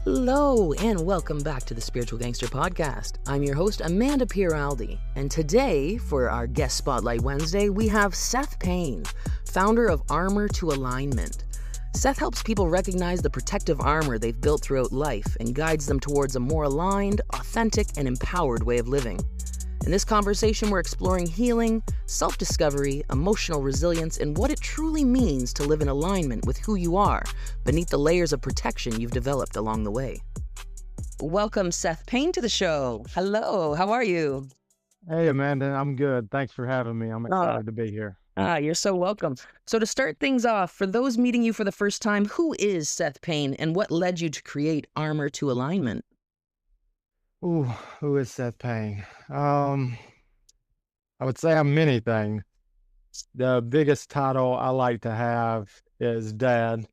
Hello, and welcome back to the Spiritual Gangster Podcast. I'm your host, Amanda Pieraldi, and today, for our Guest Spotlight Wednesday, we have Seth Payne, founder of Armor to Alignment. Seth helps people recognize the protective armor they've built throughout life and guides them towards a more aligned, authentic, and empowered way of living. In this conversation, we're exploring healing, self-discovery, emotional resilience, and what it truly means to live in alignment with who you are beneath the layers of protection you've developed along the way. Welcome, Seth Payne, to the show. Hello, how are you? Hey, Amanda, I'm good. Thanks for having me. I'm excited to be here. You're so welcome. So to start things off, for those meeting you for the first time, who is Seth Payne and what led you to create Armor to Alignment? Ooh, who is Seth Payne? I would say I'm many things. The biggest title I like to have is Dad.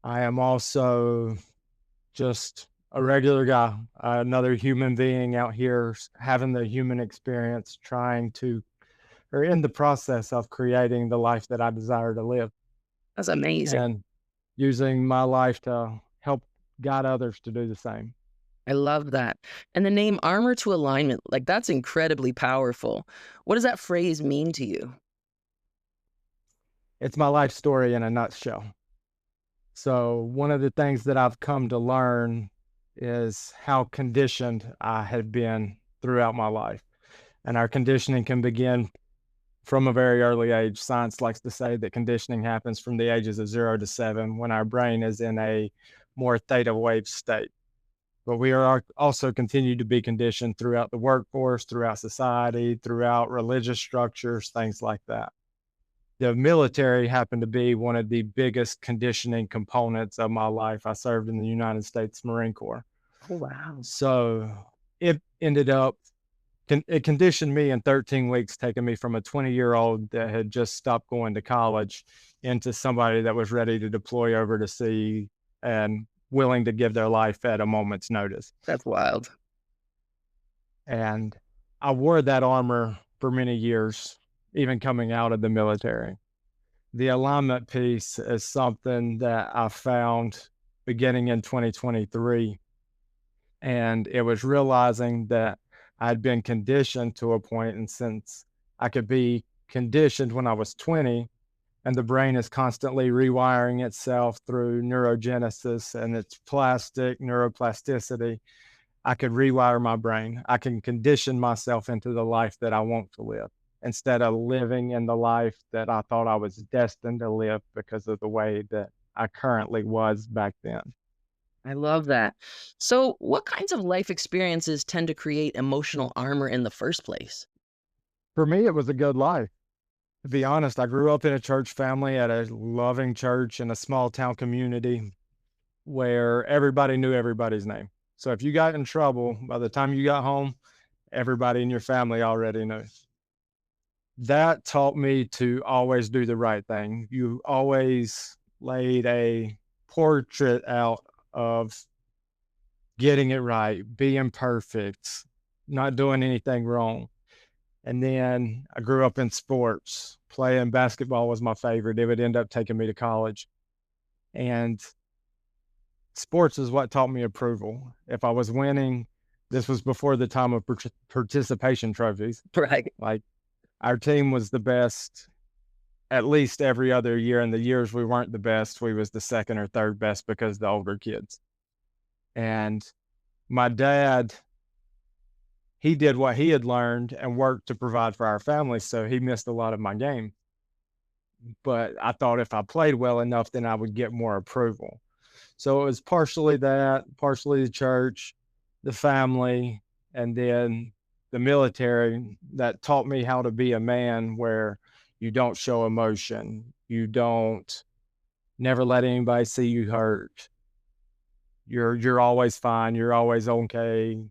I am also just a regular guy, another human being out here having the human experience, or in the process of creating the life that I desire to live. That's amazing. And using my life to help guide others to do the same. I love that. And the name Armor to Alignment, that's incredibly powerful. What does that phrase mean to you? It's my life story in a nutshell. So one of the things that I've come to learn is how conditioned I had been throughout my life. And our conditioning can begin from a very early age. Science likes to say that conditioning happens from the ages of 0 to 7 when our brain is in a more theta wave state. But we are also continue to be conditioned throughout the workforce, throughout society, throughout religious structures, things like that. The military happened to be one of the biggest conditioning components of my life. I served in the United States Marine Corps. Oh, wow. So it conditioned me in 13 weeks, taking me from a 20-year-old that had just stopped going to college into somebody that was ready to deploy over to sea and willing to give their life at a moment's notice. That's wild. And I wore that armor for many years, even coming out of the military. The alignment piece is something that I found beginning in 2023. And it was realizing that I'd been conditioned to a point, and since I could be conditioned when I was 20, and the brain is constantly rewiring itself through neurogenesis and its plastic neuroplasticity, I could rewire my brain. I can condition myself into the life that I want to live instead of living in the life that I thought I was destined to live because of the way that I currently was back then. I love that. So what kinds of life experiences tend to create emotional armor in the first place? For me, it was a good life. To be honest, I grew up in a church family at a loving church in a small town community where everybody knew everybody's name. So if you got in trouble, by the time you got home, everybody in your family already knew. That taught me to always do the right thing. You always laid a portrait out of getting it right, being perfect, not doing anything wrong. And then I grew up in sports. Playing basketball was my favorite. It would end up taking me to college. And sports is what taught me approval. If I was winning, this was before the time of participation trophies. Right. Like our team was the best at least every other year. And the years we weren't the best, we was the second or third best because the older kids. And my dad, he did what he had learned and worked to provide for our family. So he missed a lot of my game. But I thought if I played well enough, then I would get more approval. So it was partially that, partially the church, the family, and then the military that taught me how to be a man where you don't show emotion. You don't never let anybody see you hurt. You're always fine. You're always okay.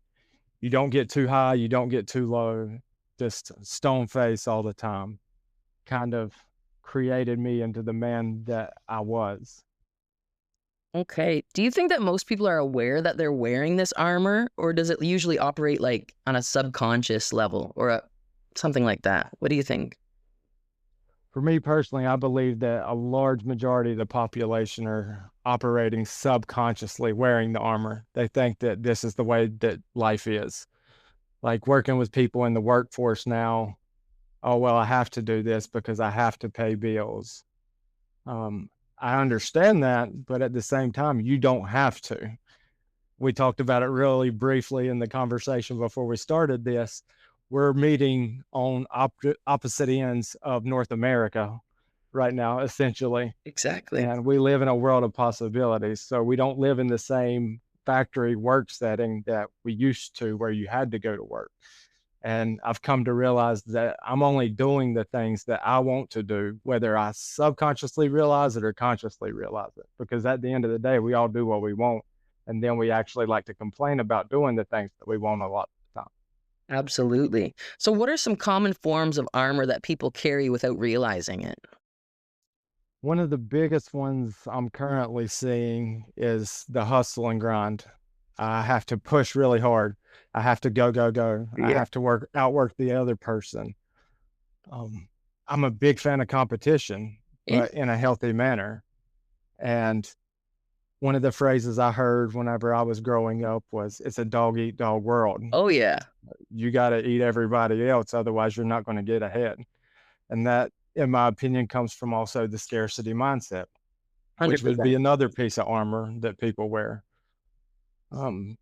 You don't get too high, you don't get too low, just stone face all the time. Kind of created me into the man that I was. Okay. Do you think that most people are aware that they're wearing this armor, or does it usually operate on a subconscious level or something like that? What do you think? For me personally, I believe that a large majority of the population are operating subconsciously wearing the armor. They think that this is the way that life is. Like working with people in the workforce now, oh, well, I have to do this because I have to pay bills. I understand that, but at the same time, you don't have to. We talked about it really briefly in the conversation before we started this. We're meeting on opposite ends of North America right now, essentially. Exactly. And we live in a world of possibilities. So we don't live in the same factory work setting that we used to, where you had to go to work. And I've come to realize that I'm only doing the things that I want to do, whether I subconsciously realize it or consciously realize it. Because at the end of the day, we all do what we want. And then we actually like to complain about doing the things that we want a lot of the time. Absolutely. So, what are some common forms of armor that people carry without realizing it? One of the biggest ones I'm currently seeing is the hustle and grind. I have to push really hard. I have to go, go, go. I Yeah. have to outwork the other person. Um, I'm a big fan of competition, Yeah. but in a healthy manner. And one of the phrases I heard whenever I was growing up was, it's a dog eat dog world. Oh, yeah. You got to eat everybody else. Otherwise you're not going to get ahead. And that, in my opinion, comes from also the scarcity mindset, which would 100%. be another piece of armor that people wear. Um,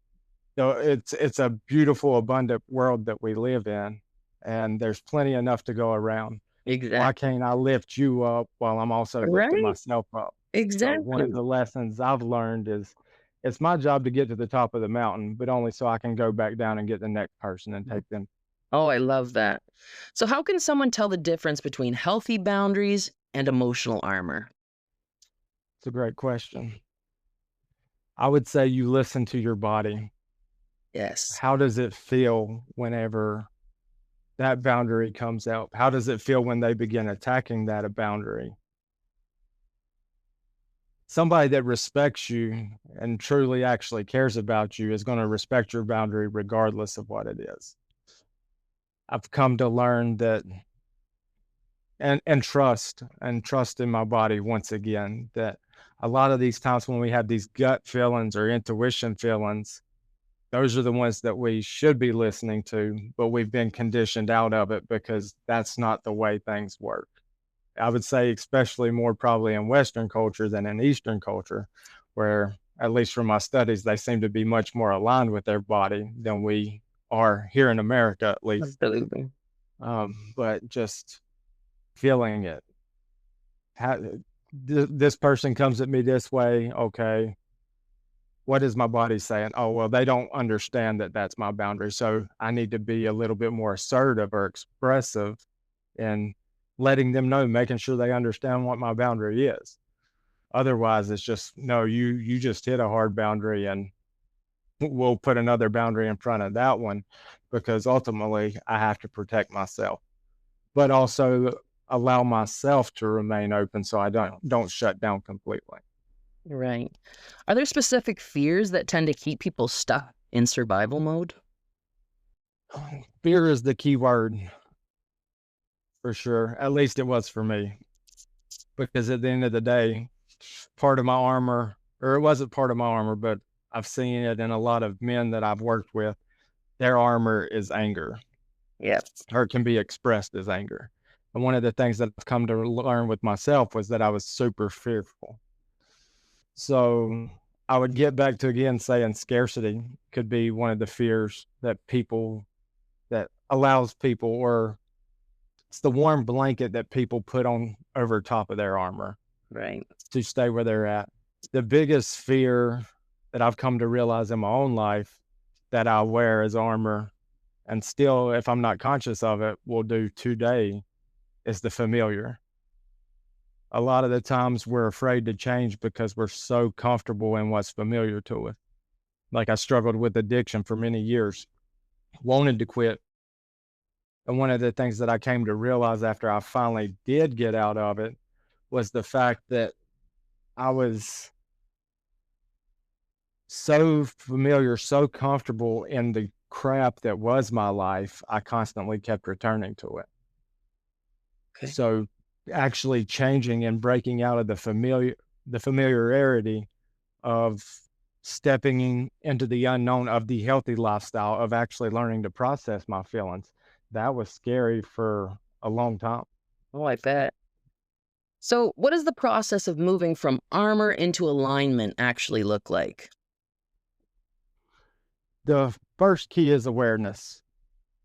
it's a beautiful, abundant world that we live in, and there's plenty enough to go around. Why Exactly. can't I lift you up while I'm also lifting Right? myself up? So one of Exactly. the lessons I've learned is it's my job to get to the top of the mountain, but only so I can go back down and get the next person and take them. Oh, I love that. So, how can someone tell the difference between healthy boundaries and emotional armor? It's a great question. I would say you listen to your body. Yes. How does it feel whenever that boundary comes out? How does it feel when they begin attacking that boundary? Somebody that respects you and truly actually cares about you is going to respect your boundary regardless of what it is. I've come to learn that, and trust in my body once again, that a lot of these times when we have these gut feelings or intuition feelings, those are the ones that we should be listening to, but we've been conditioned out of it because that's not the way things work. I would say especially more probably in Western culture than in Eastern culture, where, at least from my studies, they seem to be much more aligned with their body than we are here in America, at least. Absolutely. But just feeling it. How, this person comes at me this way. Okay. What is my body saying? Oh, well, they don't understand that that's my boundary. So I need to be a little bit more assertive or expressive in letting them know, making sure they understand what my boundary is. Otherwise, it's just, no, you just hit a hard boundary and we'll put another boundary in front of that one because ultimately I have to protect myself, but also allow myself to remain open so I don't shut down completely. Right. Are there specific fears that tend to keep people stuck in survival mode? Fear is the key word for sure. At least it was for me, because at the end of the day, part of my armor, or it wasn't part of my armor, but I've seen it in a lot of men that I've worked with. Their armor is anger, Yeah. or it can be expressed as anger. And one of the things that I've come to learn with myself was that I was super fearful. So I would get back to again saying scarcity could be one of the fears that allows people, or it's the warm blanket that people put on over top of their armor Right. to stay where they're at. The biggest fear that I've come to realize in my own life that I wear as armor, and still, if I'm not conscious of it, will do today, is the familiar. A lot of the times we're afraid to change because we're so comfortable in what's familiar to us. Like I struggled with addiction for many years, wanted to quit. And one of the things that I came to realize after I finally did get out of it was the fact that I was so familiar, so comfortable in the crap that was my life, I constantly kept returning to it. Okay. So actually changing and breaking out of the familiarity of stepping into the unknown of the healthy lifestyle of actually learning to process my feelings. That was scary for a long time. Oh, I bet. So, what does the process of moving from armor into alignment actually look like? The first key is awareness.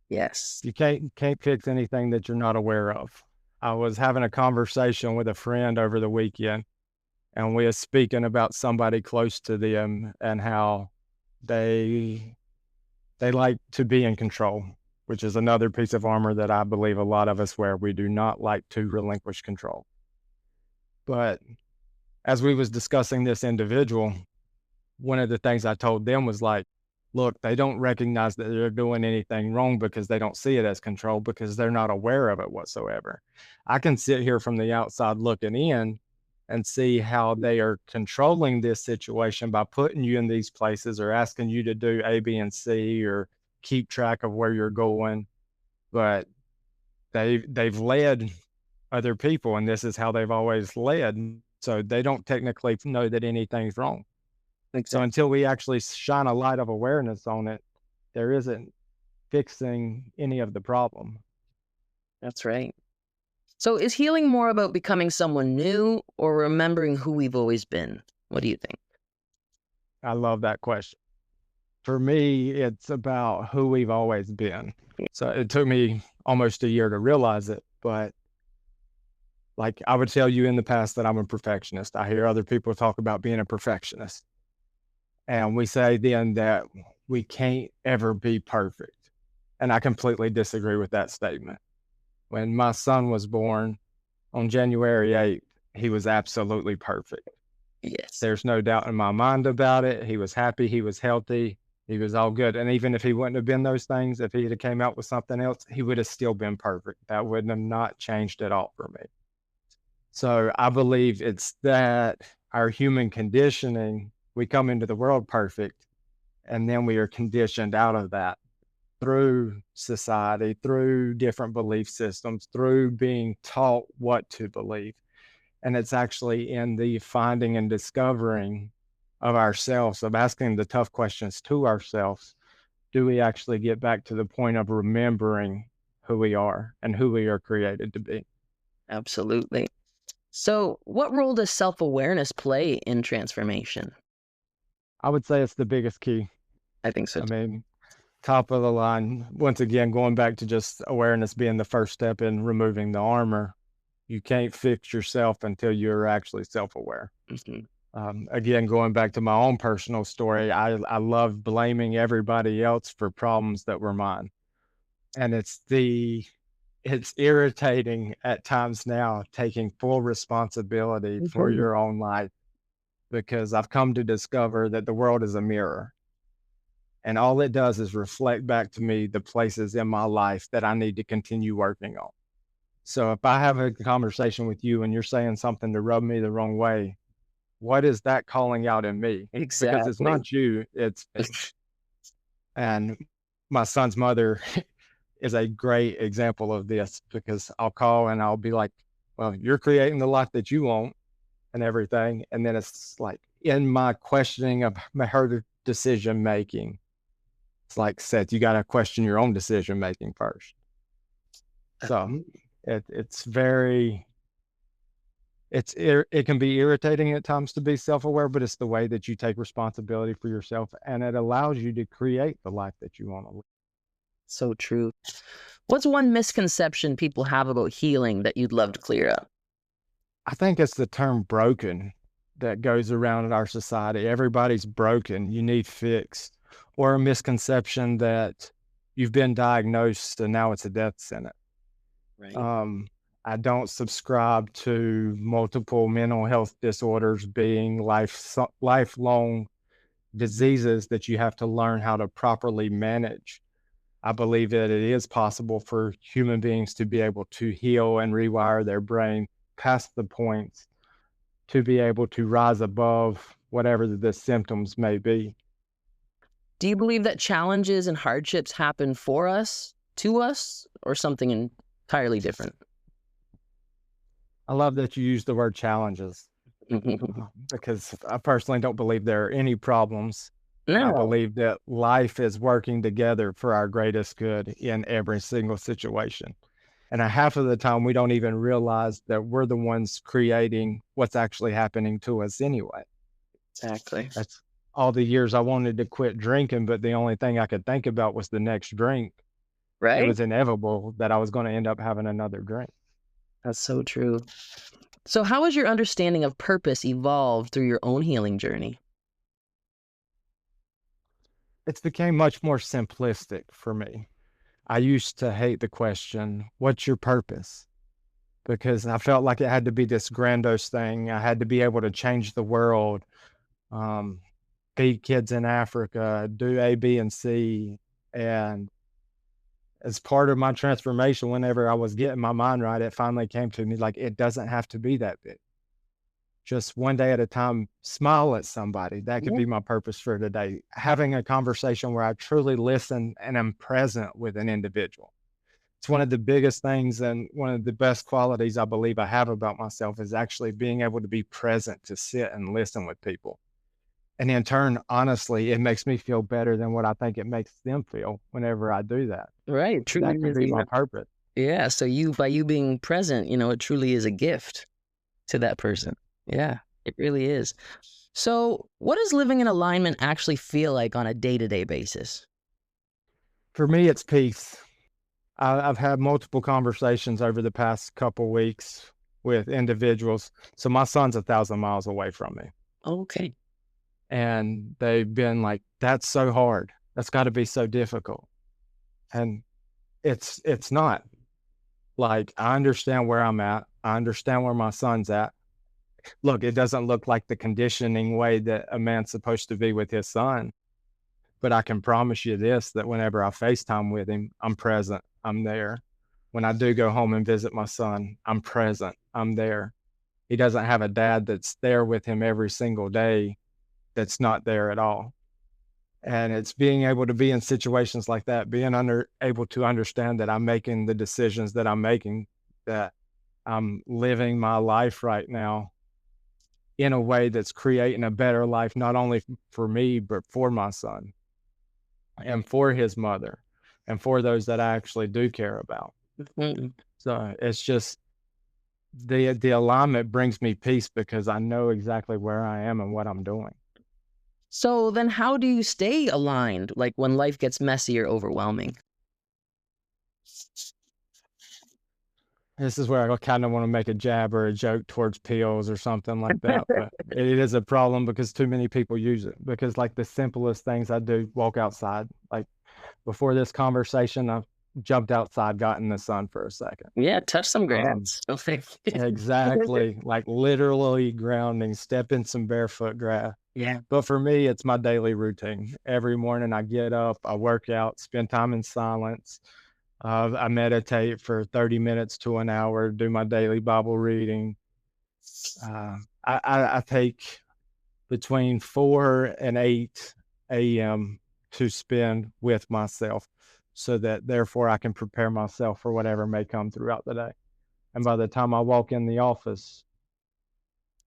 Yes. You can't fix anything that you're not aware of. I was having a conversation with a friend over the weekend, and we were speaking about somebody close to them and how they like to be in control, which is another piece of armor that I believe a lot of us wear. We do not like to relinquish control. But as we was discussing this individual, one of the things I told them was like, look, they don't recognize that they're doing anything wrong because they don't see it as control because they're not aware of it whatsoever. I can sit here from the outside looking in and see how they are controlling this situation by putting you in these places or asking you to do A, B, and C or keep track of where you're going. But they've led other people, and this is how they've always led. So they don't technically know that anything's wrong. So Exactly. until we actually shine a light of awareness on it, there isn't fixing any of the problem. That's right. So, is healing more about becoming someone new or remembering who we've always been? What do you think? I love that question. For me, it's about who we've always been. So it took me almost a year to realize it, but like I would tell you in the past that I'm a perfectionist. I hear other people talk about being a perfectionist. And we say then that we can't ever be perfect. And I completely disagree with that statement. When my son was born on January 8th, he was absolutely perfect. Yes. There's no doubt in my mind about it. He was happy, he was healthy, he was all good. And even if he wouldn't have been those things, if he had came out with something else, he would have still been perfect. That wouldn't have not changed at all for me. So I believe it's that our human conditioning, we come into the world perfect, and then we are conditioned out of that through society, through different belief systems, through being taught what to believe. And it's actually in the finding and discovering of ourselves, of asking the tough questions to ourselves, do we actually get back to the point of remembering who we are and who we are created to be? Absolutely. So, what role does self awareness play in transformation? I would say it's the biggest key. I think so I too. mean, top of the line, once again, going back to just awareness being the first step in removing the armor, you can't fix yourself until you're actually self aware. Mhm. Again, going back to my own personal story, I love blaming everybody else for problems that were mine. And it's irritating at times now taking full responsibility for Mhm. your own life because I've come to discover that the world is a mirror. And all it does is reflect back to me the places in my life that I need to continue working on. So if I have a conversation with you and you're saying something to rub me the wrong way, what is that calling out in me? Because it's Exactly. not you, it's me. And my son's mother is a great example of this because I'll call and I'll be like, well, you're creating the life that you want and everything. And then it's like in my questioning of her decision making, it's like, Seth, you got to question your own decision making first. So it's very, it can be irritating at times to be self-aware, but it's the way that you take responsibility for yourself, and it allows you to create the life that you want to live. So true. What's one misconception people have about healing that you'd love to clear up? I think it's the term broken that goes around in our society. Everybody's broken, you need fixed, or a misconception that you've been diagnosed and now it's a death sentence. Right. Um, I don't subscribe to multiple mental health disorders being lifelong diseases that you have to learn how to properly manage. I believe that it is possible for human beings to be able to heal and rewire their brain past the point to be able to rise above whatever the symptoms may be. Do you believe that challenges and hardships happen to us, or something entirely different? I love that you use the word challenges because I personally don't believe there are any problems. I No, believe that life is working together for our greatest good in every single situation. And half of the time, we don't even realize that we're the ones creating what's actually happening to us anyway. exactly. That's all the years I wanted to quit drinking, but the only thing I could think about was the next drink. It Right? was inevitable that I was going to end up having another drink. That's so true. So, how has your understanding of purpose evolved through your own healing journey? It's became much more simplistic for me. I used to hate the question, "What's your purpose?" Because I felt like it had to be this grandiose thing. I had to be able to change the world, um, feed kids in Africa, do A, B, and C. And as part of my transformation, whenever I was getting my mind right, it finally came to me like, it doesn't have to be that big. Just one day at a time, smile at somebody. That could Yeah. be my purpose for today. Having a conversation where I truly listen and am present with an individual. It's one of the biggest things and one of the best qualities I believe I have about myself is actually being able to be present, to sit and listen with people. And in turn, honestly, it makes me feel better than what I think it makes them feel whenever I do that. Right. It truly That could is, be my purpose. yeah. So by you being present, it truly is a gift to that person. Yeah, it really is. So, what does living in alignment actually feel like on a day-to-day basis? For me, it's peace. I've had multiple conversations over the past couple weeks with individuals. So my son's 1,000 miles away from me, Okay. and they've been like, "That's so hard. That's got to be so difficult." And it's not. Like, I understand where I'm at. I understand where my son's at. Look, it doesn't look like the conditioning way that a man's supposed to be with his son, but I can promise you this, that whenever I FaceTime with him, I'm present. I'm there. When I do go home and visit my son, I'm present. I'm there. He doesn't have a dad that's there with him every single day that's not there at all. And it's being able to be in situations like that, being able to understand that I'm making the decisions that I'm making, that I'm living my life right now in a way that's creating a better life, not only for me, but for my son and for his mother and for those that I actually do care about. Mhm. So it's just the alignment brings me peace because I know exactly where I am and what I'm doing. So then how do you stay aligned, like when life gets messy or overwhelming? This is where I kind of want to make a jab or a joke towards pills or something like that, but it is a problem because too many people use it. Because like the simplest things I do, walk outside. Like before this conversation, I jumped outside, got in the sun for a second. Yeah, touch some Um, grass. Oh, thank you. exactly, like literally grounding, step in some barefoot grass. Yeah. But for me, it's my daily routine. Every morning I get up, I work out, spend time in silence. I meditate for 30 minutes to an hour, do my daily Bible reading. I take between 4 and 8 a.m. to spend with myself so that therefore I can prepare myself for whatever may come throughout the day. And by the time I walk in the office,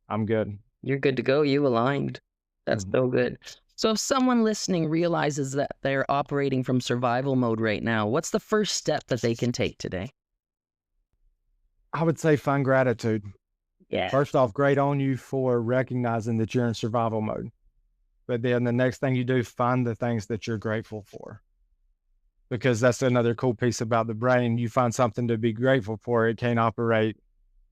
I'm good. You're good to go. You aligned. That's Mhm. so good. So if someone listening realizes that they're operating from survival mode right now, what's the first step that they can take today? I would say find gratitude. Yeah. First off, great on you for recognizing that you're in survival mode. But then the next thing you do, find the things that you're grateful for. Because that's another cool piece about the brain. You find something to be grateful for, it can't operate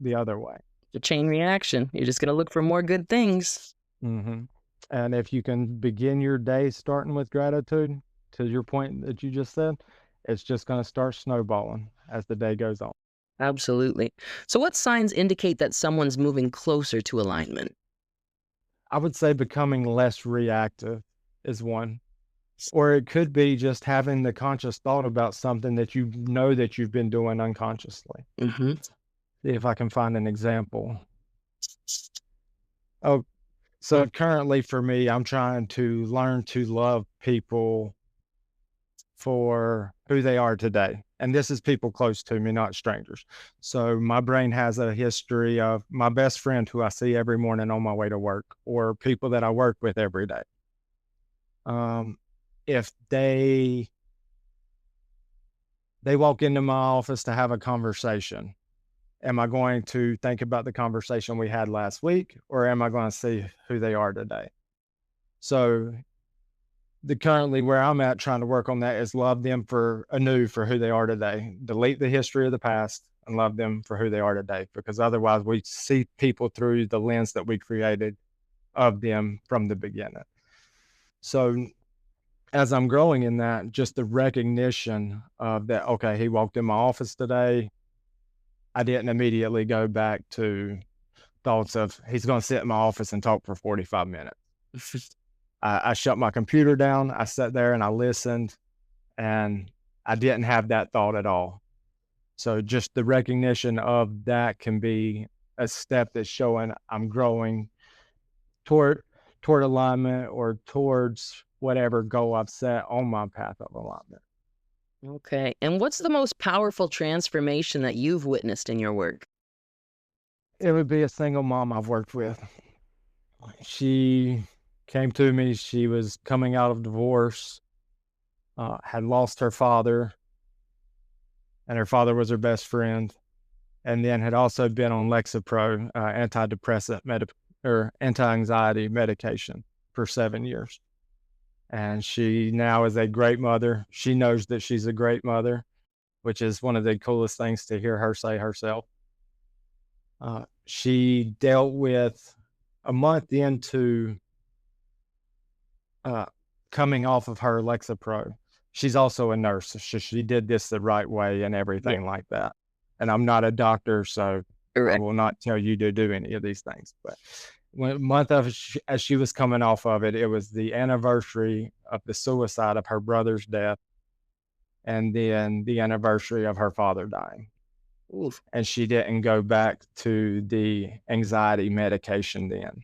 the other way. The chain reaction. You're just going to look for more good things. Mhm. And if you can begin your day starting with gratitude, to your point that you just said, it's just gonna start snowballing as the day goes on. Absolutely. So what signs indicate that someone's moving closer to alignment? I would say becoming less reactive is one, or it could be just having the conscious thought about something that you know that you've been doing unconsciously. Hmm. See if I can find an example. Oh, so currently for me, I'm trying to learn to love people for who they are today. And this is people close to me, not strangers. So my brain has a history of my best friend who I see every morning on my way to work, or people that I work with every day. If they walk into my office to have a conversation, am I going to think about the conversation we had last week, or am I going to see who they are today? So currently where I'm at trying to work on that is love them for who they are today. Delete the history of the past and love them for who they are today, because otherwise we see people through the lens that we created of them from the beginning. So as I'm growing in that, just the recognition of that, okay, he walked in my office today. I didn't immediately go back to thoughts of he's going to sit in my office and talk for 45 minutes. I shut my computer down. I sat there and I listened, and I didn't have that thought at all. So just the recognition of that can be a step that's showing I'm growing toward alignment, or towards whatever goal I've set on my path of alignment. Okay. And what's the most powerful transformation that you've witnessed in your work? It would be a single mom I've worked with. She came to me. She was coming out of divorce, had lost her father, and her father was her best friend, and then had also been on Lexapro, anti-anxiety medication for 7 years. And she now is a great mother. She knows that she's a great mother, which is one of the coolest things to hear her say herself. She dealt with a month into coming off of her Lexapro. She's also a nurse, so she did this the right way and everything like that. And I'm not a doctor, so I will not tell you to do any of these things. But as she was coming off of it, it was the anniversary of the suicide of her brother's death, and then the anniversary of her father dying. Oof. And she didn't go back to the anxiety medication then,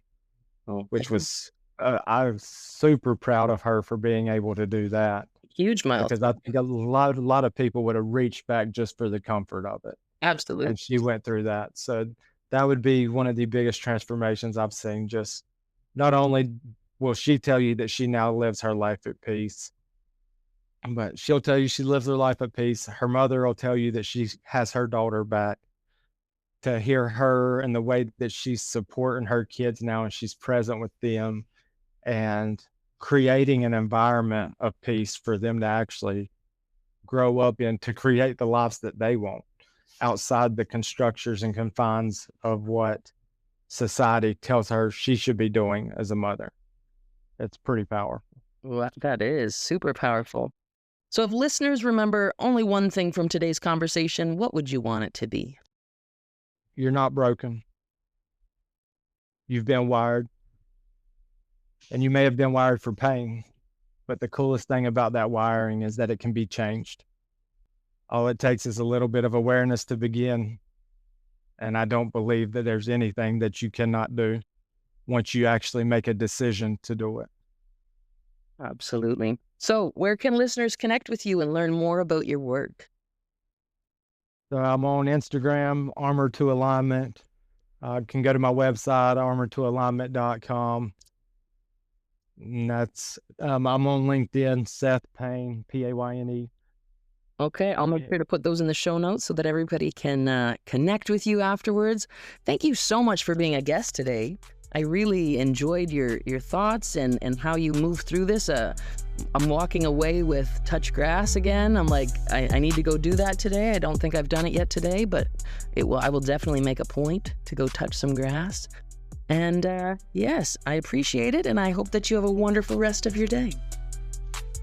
which was, I was super proud of her for being able to do that. Huge milestone. Because I think a lot of people would have reached back just for the comfort of it. Absolutely. And she went through that. So that would be one of the biggest transformations I've seen. Just not only will she tell you that she now lives her life at peace, but she'll tell you she lives her life at peace. Her mother will tell you that she has her daughter back. To hear her and the way that she's supporting her kids now, and she's present with them and creating an environment of peace for them to actually grow up in, to create the lives that they want outside the constructors and confines of what society tells her she should be doing as a mother. It's pretty powerful. Well, that is super powerful. So if listeners remember only one thing from today's conversation, what would you want it to be? You're not broken. You've been wired. And you may have been wired for pain, but the coolest thing about that wiring is that it can be changed. All it takes is a little bit of awareness to begin. And I don't believe that there's anything that you cannot do once you actually make a decision to do it. Absolutely. So where can listeners connect with you and learn more about your work? So I'm on Instagram, Armor to Alignment. Can go to my website, armortoalignment.com. And that's, I'm on LinkedIn, Seth Payne, Payne. Okay, I'll make sure to put those in the show notes so that everybody can connect with you afterwards. Thank you so much for being a guest today. I really enjoyed your thoughts and how you moved through this. I'm walking away with touch grass again. I'm like, I need to go do that today. I don't think I've done it yet today, but I will definitely make a point to go touch some grass. And yes, I appreciate it, and I hope that you have a wonderful rest of your day.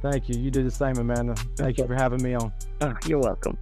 Thank you. You do the same, Amanda. Thank you for having me on. You're welcome.